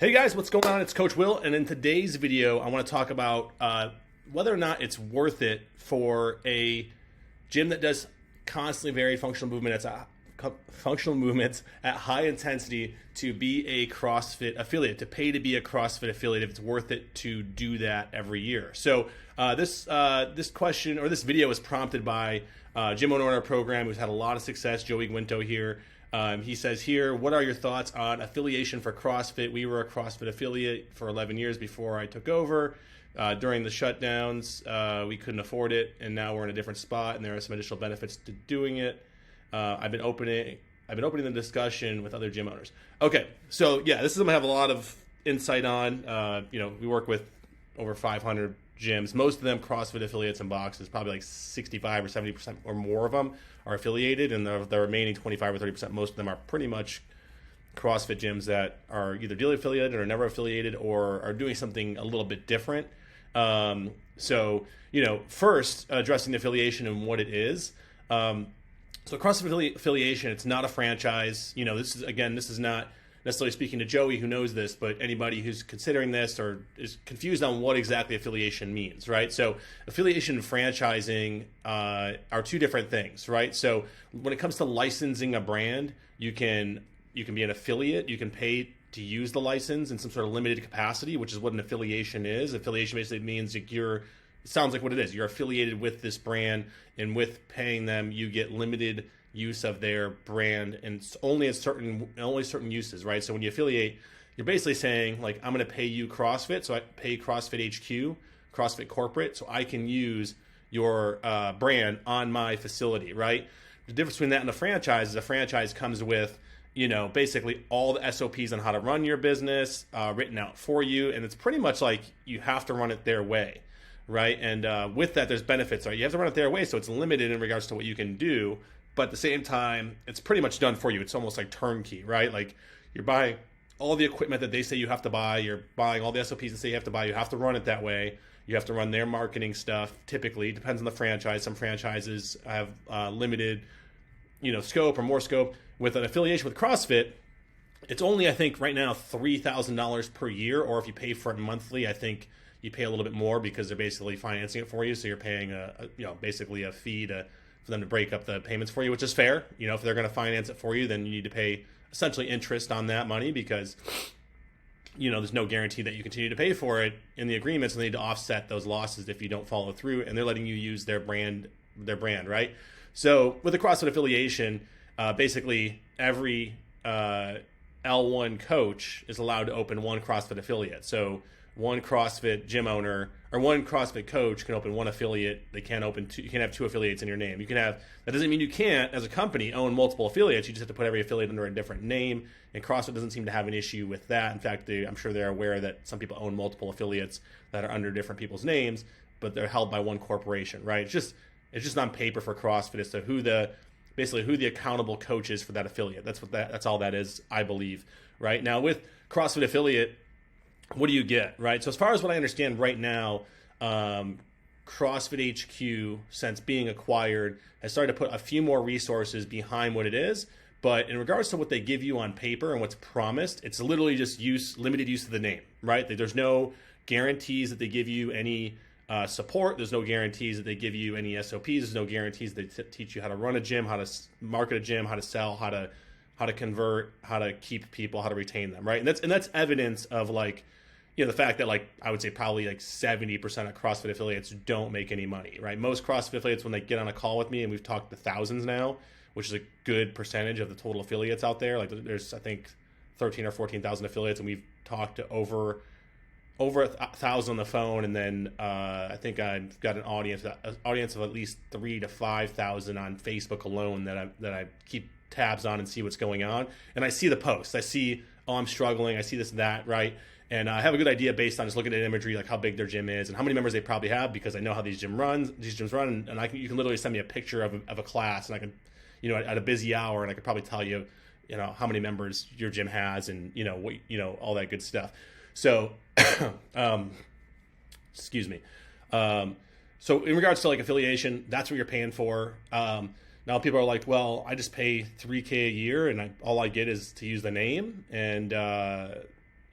Hey guys, what's going on? It's Coach Will, and in today's video, I want to talk about whether or not it's worth it for a gym that does constantly varied functional movements at high intensity to be a CrossFit affiliate, to pay to be a CrossFit affiliate, if it's worth it to do that every year. So this question, or this video, was prompted by gym owner in our program who's had a lot of success, Joey Guinto here. He says here, what are your thoughts on affiliation for CrossFit? We were a CrossFit affiliate for 11 years before I took over. During the shutdowns, we couldn't afford it, and now we're in a different spot, and there are some additional benefits to doing it. I've been opening the discussion with other gym owners. Okay, so yeah, this is something I have a lot of insight on. We work with over 500 gyms, most of them CrossFit affiliates and boxes, probably like 65 or 70% or more of them are affiliated, and the remaining 25 or 30%, most of them are pretty much CrossFit gyms that are either dealer affiliated or never affiliated or are doing something a little bit different. First addressing the affiliation and what it is. So CrossFit affiliation, it's not a franchise. This is not necessarily speaking to Joey, who knows this, but anybody who's considering this or is confused on what exactly affiliation means, right? So affiliation and franchising are two different things, right? So when it comes to licensing a brand, you can be an affiliate. You can pay to use the license in some sort of limited capacity, which is what an affiliation is. Affiliation basically means that it sounds like what it is. You're affiliated with this brand, and with paying them, you get limited use of their brand, and it's only certain uses, right? So when you affiliate, you're basically saying, like, I'm going to pay you CrossFit, so I pay CrossFit HQ, CrossFit Corporate, so I can use your brand on my facility, right? The difference between that and a franchise is a franchise comes with, basically all the SOPs on how to run your business written out for you, and it's pretty much like you have to run it their way, right? And with that, there's benefits. Right? You have to run it their way, so it's limited in regards to what you can do, but at the same time, it's pretty much done for you. It's almost like turnkey, right? Like, you're buying all the equipment that they say you have to buy. You're buying all the SOPs that say you have to buy. You have to run it that way. You have to run their marketing stuff. Typically, depends on the franchise. Some franchises have limited, scope or more scope. With an affiliation with CrossFit, it's only, I think, right now $3,000 per year, or if you pay for it monthly, I think you pay a little bit more because they're basically financing it for you. So you're paying basically a fee for them to break up the payments for you, which is fair. If they're going to finance it for you, then you need to pay essentially interest on that money because, there's no guarantee that you continue to pay for it in the agreements, and they need to offset those losses if you don't follow through, and they're letting you use their brand, right? So with the CrossFit affiliation, basically every L1 coach is allowed to open one CrossFit affiliate. So one CrossFit gym owner or one CrossFit coach can open one affiliate. They can't open two. You can have two affiliates in your name. That doesn't mean you can't, as a company, own multiple affiliates. You just have to put every affiliate under a different name. And CrossFit doesn't seem to have an issue with that. In fact, I'm sure they're aware that some people own multiple affiliates that are under different people's names, but they're held by one corporation, right? It's just on paper for CrossFit as to who the accountable coach is for that affiliate. That's all that is, I believe, right? Now with CrossFit affiliate, what do you get, right? So as far as what I understand right now, CrossFit HQ, since being acquired, has started to put a few more resources behind what it is. But in regards to what they give you on paper and what's promised, it's literally just limited use of the name, right? There's no guarantees that they give you any support. There's no guarantees that they give you any SOPs. There's no guarantees they teach you how to run a gym, how to market a gym, how to sell, how to convert, how to keep people, how to retain them, right? And that's evidence of the fact that I would say probably 70% of CrossFit affiliates don't make any money, right? Most CrossFit affiliates, when they get on a call with me, and we've talked to thousands now, which is a good percentage of the total affiliates out there. There's, I think, 13 or 14,000 affiliates, and we've talked to over 1,000 on the phone, and then I think I've got an audience of at least 3,000 to 5,000 on Facebook alone that I keep tabs on and see what's going on. And I see the posts. I see, I'm struggling. I see this and that, right? And I have a good idea based on just looking at imagery, like how big their gym is and how many members they probably have, because I know how these gyms run, and you can literally send me a picture of a class, and I can, at a busy hour, and I could probably tell you, how many members your gym has, and all that good stuff. So, excuse me. So in regards to affiliation, that's what you're paying for. Now people are like, well, I just pay $3,000 a year, and all I get is to use the name, and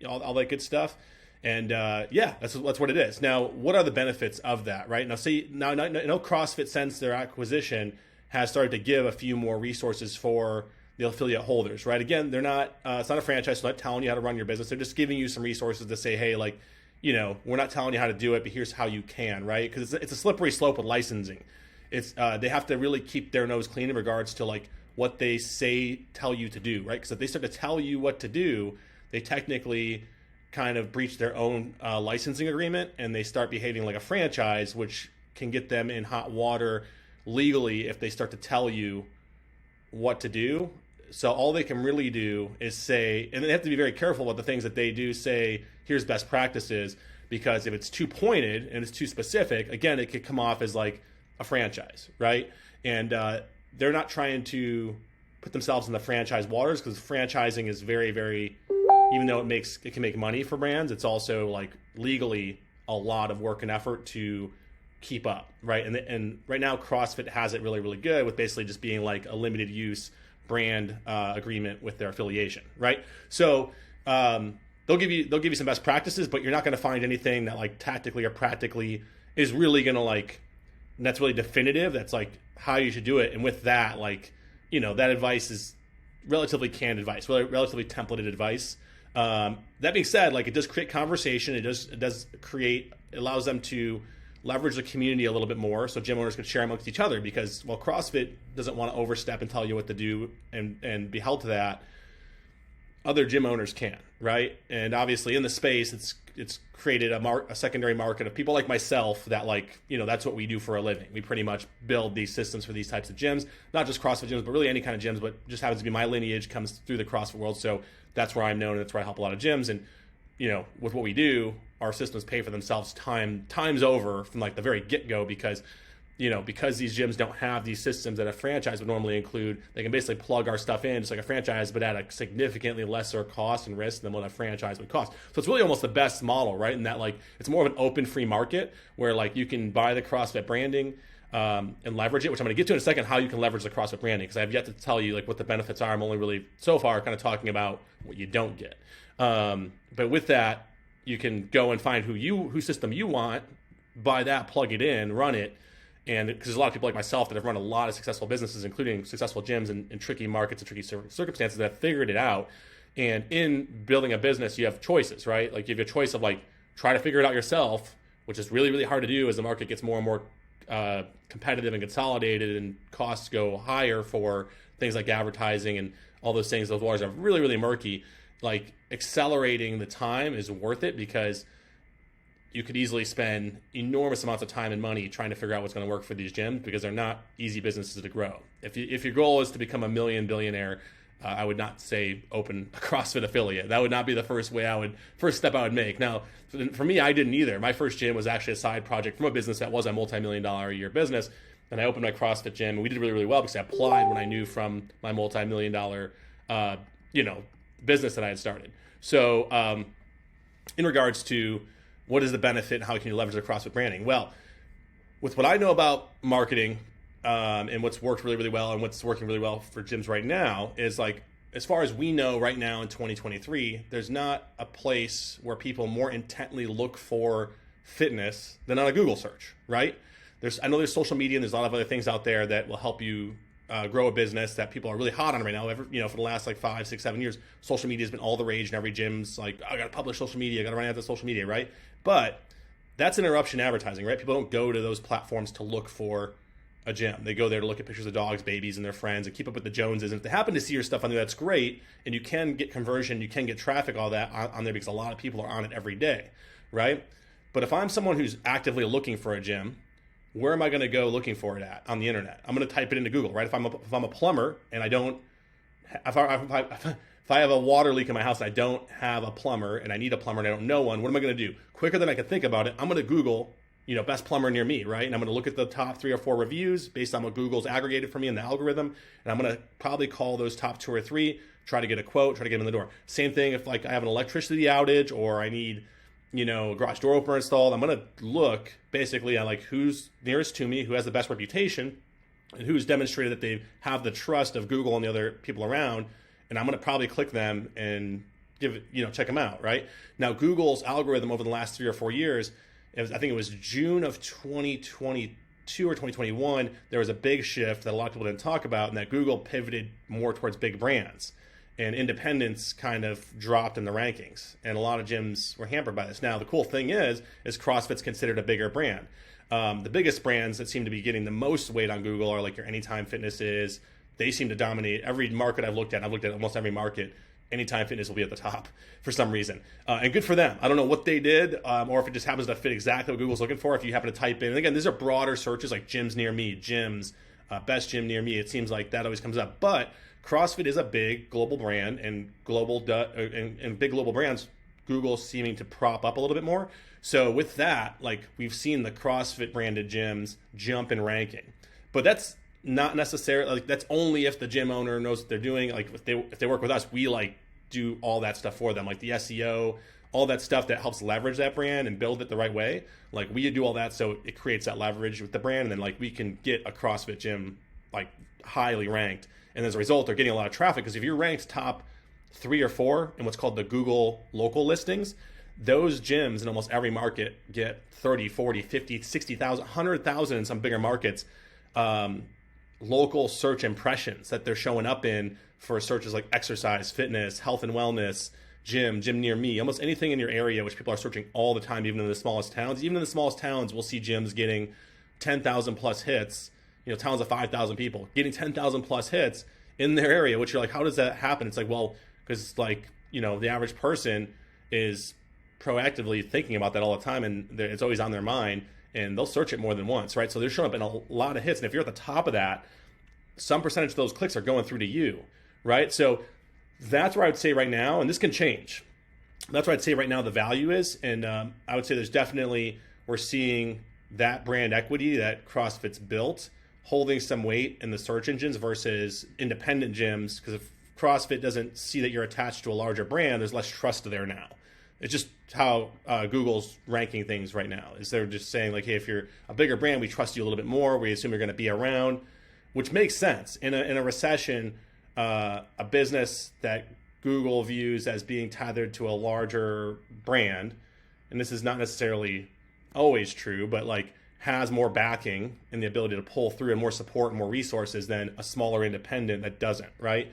all that good stuff. And that's what it is. Now, what are the benefits of that, right? Now, CrossFit, since their acquisition, has started to give a few more resources for the affiliate holders, right? Again, they're not, it's not a franchise, so they're not telling you how to run your business. They're just giving you some resources to say, hey, like, we're not telling you how to do it, but here's how you can, right? Because it's a slippery slope with licensing. It's they have to really keep their nose clean in regards to like what they tell you to do, right? Because if they start to tell you what to do, they technically kind of breach their own licensing agreement, and they start behaving like a franchise, which can get them in hot water legally if they start to tell you what to do. So all they can really do is say, and they have to be very careful about the things that they do say, here's best practices, because if it's too pointed and it's too specific, again, it could come off as like a franchise, right? And they're not trying to put themselves in the franchise waters, because franchising is very, very, even though it can make money for brands, it's also like legally a lot of work and effort to keep up, right? And right now CrossFit has it really, really good with basically just being like a limited use brand agreement with their affiliation, right? So they'll give you some best practices, but you're not going to find anything that like tactically or practically is really going to like, that's really definitive. That's like how you should do it. And with that, like, that advice is relatively canned advice, relatively templated advice. That being said, like, it does create conversation. It allows them to leverage the community a little bit more, so gym owners can share amongst each other, because CrossFit doesn't want to overstep and tell you what to do and be held to that, other gym owners can, right? And obviously in the space, it's created a secondary market of people like myself that, like, that's what we do for a living. We pretty much build these systems for these types of gyms, not just CrossFit gyms, but really any kind of gyms, but just happens to be my lineage comes through the CrossFit world. So that's where I'm known, and that's where I help a lot of gyms. And, with what we do, our systems pay for themselves times over from like the very get-go, because these gyms don't have these systems that a franchise would normally include. They can basically plug our stuff in just like a franchise, but at a significantly lesser cost and risk than what a franchise would cost. So it's really almost the best model, right? In that, like, it's more of an open free market where like you can buy the CrossFit branding and leverage it, which I'm going to get to in a second, how you can leverage the CrossFit branding, because I have yet to tell you like what the benefits are. I'm only really so far kind of talking about what you don't get. But with that, you can go and find whose system you want, buy that, plug it in, run it. And because there's a lot of people like myself that have run a lot of successful businesses, including successful gyms in tricky markets and tricky circumstances, that have figured it out. And in building a business, you have choices, right? Like, you have a choice of like, try to figure it out yourself, which is really, really hard to do as the market gets more and more competitive and consolidated, and costs go higher for things like advertising and all those things. Those waters are really, really murky. Like, accelerating the time is worth it, because you could easily spend enormous amounts of time and money trying to figure out what's going to work for these gyms, because they're not easy businesses to grow. If your goal is to become a billionaire, I would not say open a CrossFit affiliate. That would not be the first step I would make. Now, for me, I didn't either. My first gym was actually a side project from a business that was a multi-million-dollar a year business, and I opened my CrossFit gym, and we did really, really well because I applied what I knew from my multi-million-dollar, business that I had started. So, in regards to what is the benefit and how can you leverage the CrossFit branding? Well, with what I know about marketing, and what's worked really, really well and what's working really well for gyms right now is, like, as far as we know right now in 2023, there's not a place where people more intently look for fitness than on a Google search, right? I know there's social media and there's a lot of other things out there that will help you grow a business that people are really hot on right now. For the last like 5, 6, 7 years, social media has been all the rage, and every gym's like, I got to publish social media, I got to run out of social media, right? But that's interruption advertising, right? People don't go to those platforms to look for a gym. They go there to look at pictures of dogs, babies, and their friends, and keep up with the Joneses. And if they happen to see your stuff on there, that's great. And you can get conversion, you can get traffic, all that on there, because a lot of people are on it every day, right? But if I'm someone who's actively looking for a gym, where am I going to go looking for it at on the internet? I'm going to type it into Google, right? If I'm a plumber and if I have a water leak in my house and I don't have a plumber and I need a plumber and I don't know one, what am I going to do? Quicker than I can think about it, I'm going to Google, best plumber near me, right? And I'm going to look at the top 3 or 4 reviews based on what Google's aggregated for me in the algorithm. And I'm going to probably call those top 2 or 3, try to get a quote, try to get them in the door. Same thing if, like, I have an electricity outage or I need, a garage door opener installed. I'm going to look basically at, like, who's nearest to me, who has the best reputation, and who's demonstrated that they have the trust of Google and the other people around. And I'm going to probably click them and check them out, right? Now, Google's algorithm over the last 3 or 4 years, I think it was June of 2022 or 2021, there was a big shift that a lot of people didn't talk about, and that Google pivoted more towards big brands. And independents kind of dropped in the rankings, and a lot of gyms were hampered by this. Now, the cool thing is CrossFit's considered a bigger brand. The biggest brands that seem to be getting the most weight on Google are like your Anytime Fitnesses. They seem to dominate every market I've looked at. I've looked at almost every market. Anytime Fitness will be at the top for some reason. And good for them. I don't know what they did, or if it just happens to fit exactly what Google's looking for. If you happen to type in, and again, these are broader searches like gyms near me, gyms, best gym near me. It seems like that always comes up. But CrossFit is a big global brand, and big global brands, Google seeming to prop up a little bit more. So with that, like, we've seen the CrossFit branded gyms jump in ranking, but that's not necessarily, like, that's only if the gym owner knows what they're doing. Like, if they work with us, we like do all that stuff for them, like the SEO, all that stuff that helps leverage that brand and build it the right way. Like, we do all that so it creates that leverage with the brand, and then like we can get a CrossFit gym like highly ranked. And as a result, they're getting a lot of traffic, because if you're ranked top 3 or 4 in what's called the Google local listings, those gyms in almost every market get 30, 40, 50, 60,000, 100,000 in some bigger markets, local search impressions that they're showing up in for searches like exercise, fitness, health and wellness, gym near me, almost anything in your area, which people are searching all the time, even in the smallest towns. Even in the smallest towns, we'll see gyms getting 10,000 plus hits. Towns of 5,000 people getting 10,000 plus hits in their area, which you're like, how does that happen? It's like, well, because the average person is proactively thinking about that all the time, and it's always on their mind, and they'll search it more than once, right? So they're showing up in a lot of hits, and if you're at the top of that, some percentage of those clicks are going through to you, right? So that's where I would say right now, and this can change. That's where I'd say right now the value is, and I would say we're seeing that brand equity that CrossFit's built holding some weight in the search engines versus independent gyms, because if CrossFit doesn't see that you're attached to a larger brand, there's less trust there now. It's just how Google's ranking things right now, is they're just saying like, hey, if you're a bigger brand, we trust you a little bit more. We assume you're going to be around, which makes sense. In a recession, a business that Google views as being tethered to a larger brand, and this is not necessarily always true, but like has more backing and the ability to pull through and more support and more resources than a smaller independent that doesn't, right?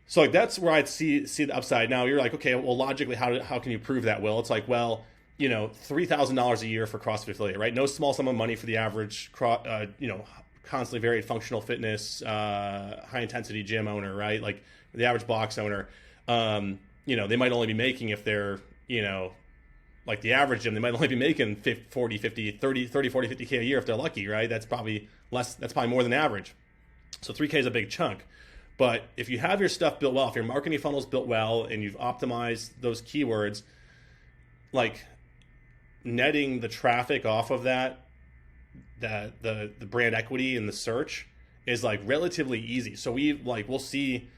So like that's where I'd see the upside. Now you're like, okay, well, logically, how can you prove that, Will? It's like, well, $3,000 a year for CrossFit affiliate, right? No small sum of money for the average, constantly varied functional fitness, high intensity gym owner, right? Like the average box owner, they might only be making, if they're, like the average gym, they might only be making 40, 50, 30, 40, 50K a year if they're lucky, right? That's probably less. That's probably more than average. So 3K is a big chunk. But if you have your stuff built well, if your marketing funnel's built well and you've optimized those keywords, like netting the traffic off of that, the brand equity and the search is like relatively easy. So we'll see,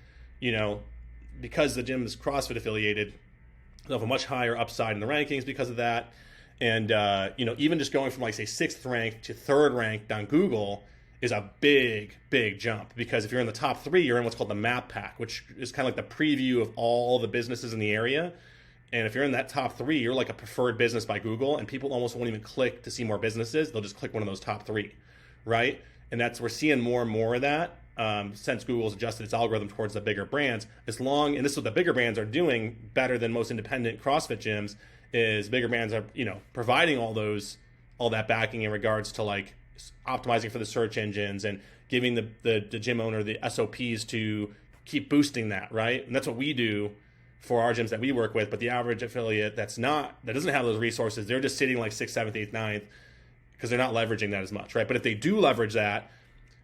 because the gym is CrossFit affiliated, they'll have a much higher upside in the rankings because of that. And, even just going from like say 6th ranked to 3rd ranked on Google is a big, big jump, because if you're in the top 3, you're in what's called the map pack, which is kind of like the preview of all the businesses in the area. And if you're in that top 3, you're like a preferred business by Google, and people almost won't even click to see more businesses. They'll just click one of those top 3, right? And we're seeing more and more of that since Google's adjusted its algorithm towards the bigger brands. And this is what the bigger brands are doing better than most independent CrossFit gyms, is bigger brands are, providing all that backing in regards to like optimizing for the search engines and giving the gym owner the SOPs to keep boosting that, right? And that's what we do for our gyms that we work with. But the average affiliate that doesn't have those resources, they're just sitting like 6th, 7th, 8th, 9th, because they're not leveraging that as much, right? But if they do leverage that,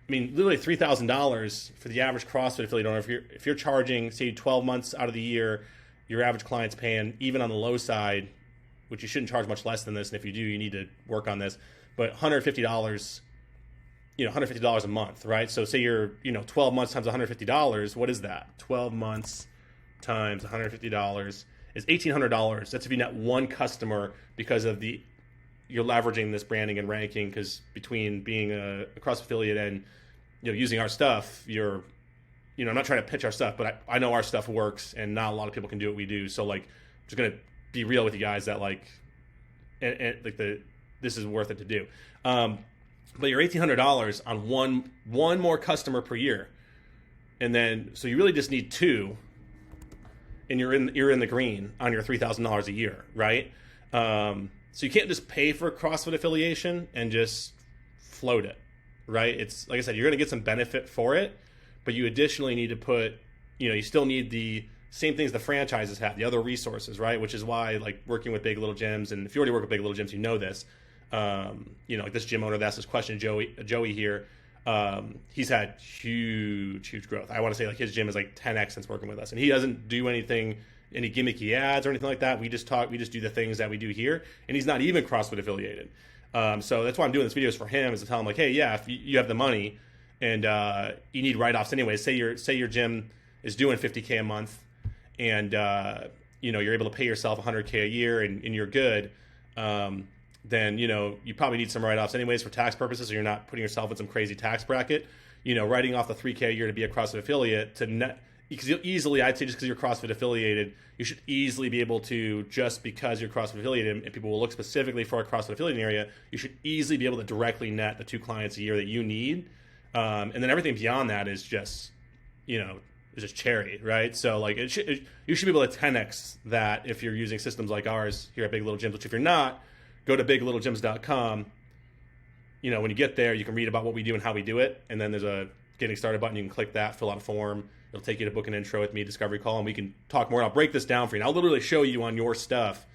I mean, literally $3,000 for the average CrossFit affiliate owner. If you're charging, say, 12 months out of the year, your average client's paying, even on the low side, which you shouldn't charge much less than this, and if you do, you need to work on this, but $150, $150 a month, right? So say you're, 12 months times $150, what is that? 12 months times $150 is $1,800. That's if you net one customer, because of you're leveraging this branding and ranking, because between being a CrossFit affiliate and using our stuff, you're I'm not trying to pitch our stuff, but I know our stuff works, and not a lot of people can do what we do. So like, I'm just gonna be real with you guys that like, this is worth it to do. But you're $1,800 on one more customer per year, and then so you really just need 2, and you're in the green on your $3,000 a year, right? So you can't just pay for CrossFit affiliation and just float it, right? It's like I said, you're going to get some benefit for it, but you additionally need to put, you still need the same things the franchises have, the other resources, right? Which is why like working with Big Little Gyms, and if you already work with Big Little Gyms, you know this. Like this gym owner that asked this question, Joey here, he's had huge growth. I want to say like his gym is like 10x since working with us, and he doesn't do any gimmicky ads or anything like that. We just do the things that we do here, and he's not even CrossFit affiliated. So that's why I'm doing this video is for him, is to tell him like, hey, yeah, if you have the money and you need write-offs anyway, say your gym is doing $50K a month, and you're able to pay yourself $100K a year, and you're good. Then you probably need some write-offs anyways for tax purposes, so you're not putting yourself in some crazy tax bracket. Writing off the $3K a year to be a CrossFit affiliate to net, because you'll easily, I'd say, just because you're CrossFit affiliated, you should easily be able to, just because you're CrossFit affiliated, and people will look specifically for a CrossFit affiliate area, you should easily be able to directly net the 2 clients a year that you need, and then everything beyond that is just, is just cherry, right? So like you should be able to 10x that if you're using systems like ours here at Big Little Gyms. Which if you're not, go to biglittlegyms.com. When you get there, you can read about what we do and how we do it. And then there's a getting started button. You can click that, fill out a form. It'll take you to book an intro with me, discovery call, and we can talk more. And I'll break this down for you. And I'll literally show you on your stuff,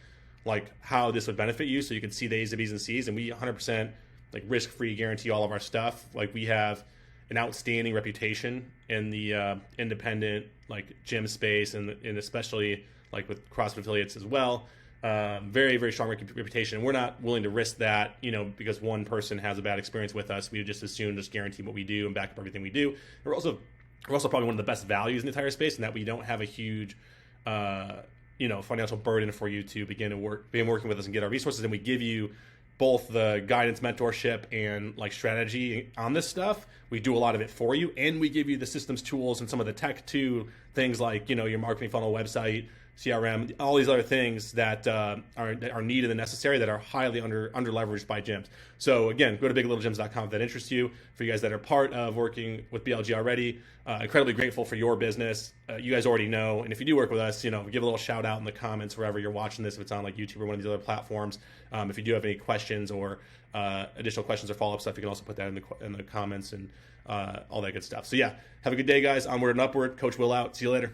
like how this would benefit you, so you can see the A's, the B's, and C's. And we 100% like risk-free guarantee all of our stuff. Like we have an outstanding reputation in the independent like gym space, and especially like with CrossFit affiliates as well. Very, very strong reputation. And we're not willing to risk that, because one person has a bad experience with us. We would just as soon just guarantee what we do and back up everything we do. We're also probably one of the best values in the entire space, in that we don't have a huge, financial burden for you to begin working with us and get our resources. And we give you both the guidance, mentorship, and like strategy on this stuff. We do a lot of it for you, and we give you the systems, tools, and some of the tech too. Things like your marketing funnel, website, CRM, all these other things that are needed and necessary, that are highly under leveraged by gyms. So again, go to biglittlegyms.com if that interests you. For you guys that are part of working with BLG already, incredibly grateful for your business. You guys already know, and if you do work with us, give a little shout out in the comments wherever you're watching this, if it's on like YouTube or one of these other platforms. If you do have any questions or additional questions or follow-up stuff, you can also put that in the comments and all that good stuff. So yeah, have a good day, guys. Onward and upward. Coach Will out. See you later.